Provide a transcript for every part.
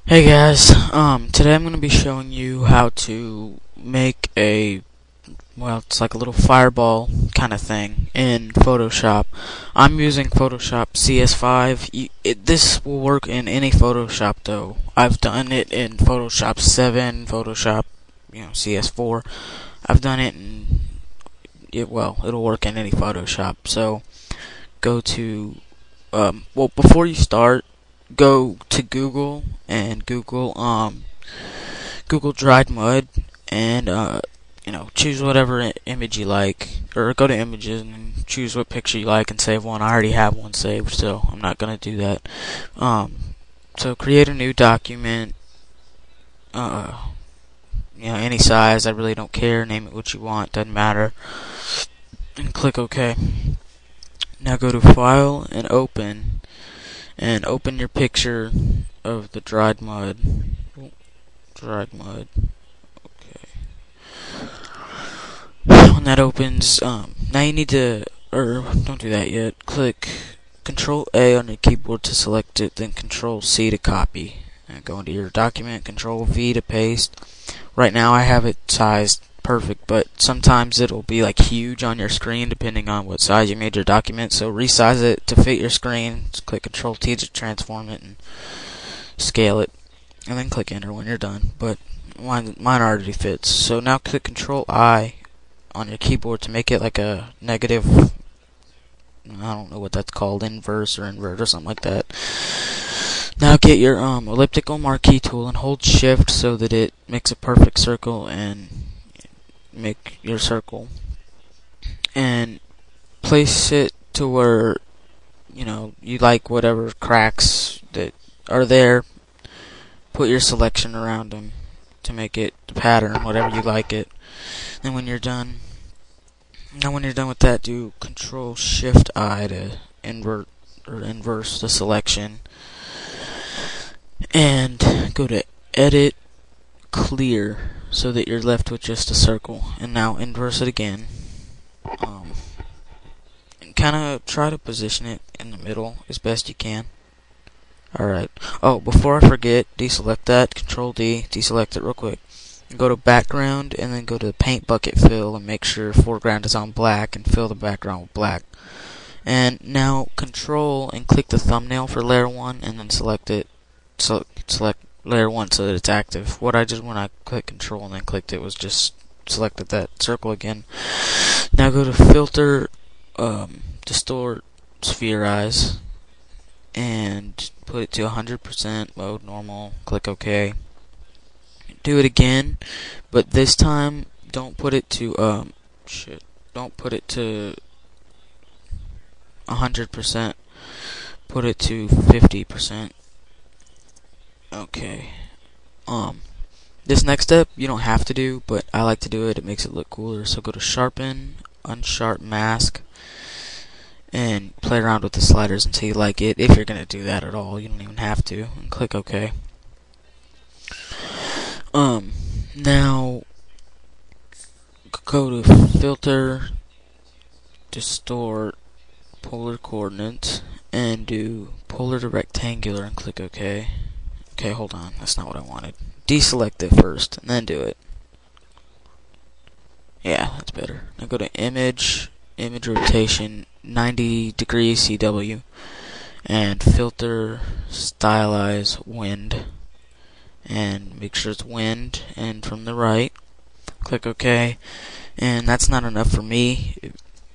Hey guys, today I'm going to be showing you how to make it's like a little fireball kind of thing in Photoshop. I'm using Photoshop CS5. This will work in any Photoshop though. I've done it in Photoshop 7, Photoshop, CS4. I've done it in, it'll work in any Photoshop. So, go to, before you start, go to Google and Google dried mud and choose whatever image you like, or go to images and choose what picture you like and save one. I already have one saved, so I'm not gonna do that. So create a new document, any size. I really don't care. Name it what you want, doesn't matter, and click OK. Now go to File and open your picture of the dried mud. Okay. When that opens, now you need to, or don't do that yet. Click Control A on your keyboard to select it, then Control C to copy. And go into your document, Control V to paste. Right now I have it sized perfect, but sometimes it'll be like huge on your screen depending on what size you made your document. So resize it to fit your screen. Just click Control T to transform it and scale it, and then click Enter when you're done. But mine already fits. So now click Control I on your keyboard to make it like a negative. I don't know what that's called, inverse or invert or something like that. Now get your elliptical marquee tool and hold Shift so that it makes a perfect circle, and make your circle and place it to where you like whatever cracks that are there. Put your selection around them to make it the pattern, whatever you like it. And when you're done with that, do Control Shift I to invert or inverse the selection, and go to Edit, Clear, so that you're left with just a circle. And now inverse it again, and kind of try to position it in the middle as best you can. Alright. Oh, before I forget, deselect that, Control D, deselect it real quick. Go to background and then go to paint bucket fill and make sure foreground is on black and fill the background with black. And now Control and click the thumbnail for layer 1 and then select it. So select layer 1 so that it's active. What I did when I clicked Control and then clicked it was just selected that circle again. Now go to Filter, Distort, Spherize, and put it to 100% mode normal. Click OK. Do it again, but this time don't put it to don't put it to 100%. Put it to 50%. Okay. This next step you don't have to do, but I like to do it. It makes it look cooler. So go to Sharpen, Unsharp Mask, and play around with the sliders until you like it. If you're gonna do that at all, you don't even have to. And click OK. Now go to Filter, Distort, Polar Coordinates, and do Polar to Rectangular and click OK. Okay, hold on, that's not what I wanted. Deselect it first, and then do it. Yeah, that's better. Now go to Image Rotation, 90 degrees CW, and Filter, Stylize, Wind, and make sure it's Wind, and from the right, click OK. And that's not enough for me,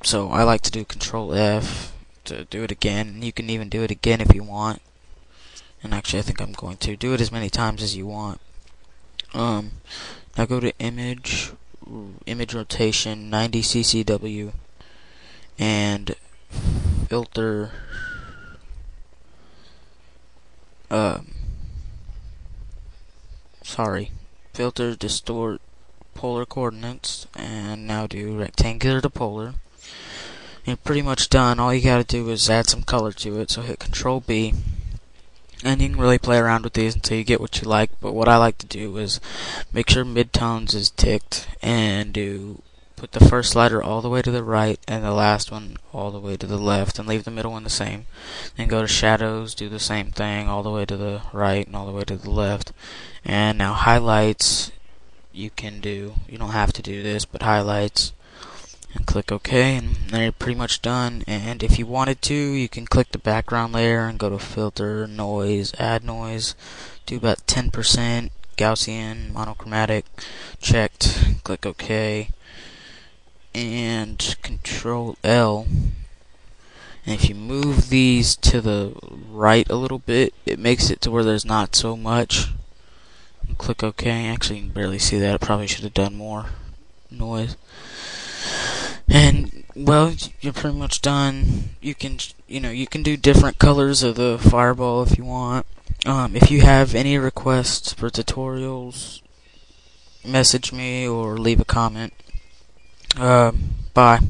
so I like to do Control F to do it again. You can even do it again if you want. And actually, I think I'm going to do it as many times as you want. Now go to Image Rotation, 90 CCW, and Filter, Filter, Distort, Polar Coordinates, and now do Rectangular to Polar. You're pretty much done. All you gotta do is add some color to it, so hit Control B. And you can really play around with these until you get what you like, but what I like to do is make sure midtones is ticked and put the first slider all the way to the right and the last one all the way to the left, and leave the middle one the same. Then go to shadows, do the same thing all the way to the right and all the way to the left. And now highlights, you don't have to do this, but highlights, and click OK, and then you're pretty much done. And if you wanted to, you can click the background layer and go to filter, noise, add noise, do about 10%, Gaussian, monochromatic, checked, click OK, and Control L. And if you move these to the right a little bit, it makes it to where there's not so much. And click OK. Actually, you can barely see that. I probably should have done more noise. And well, you're pretty much done. You can do different colors of the fireball if you want. If you have any requests for tutorials, message me or leave a comment. Bye.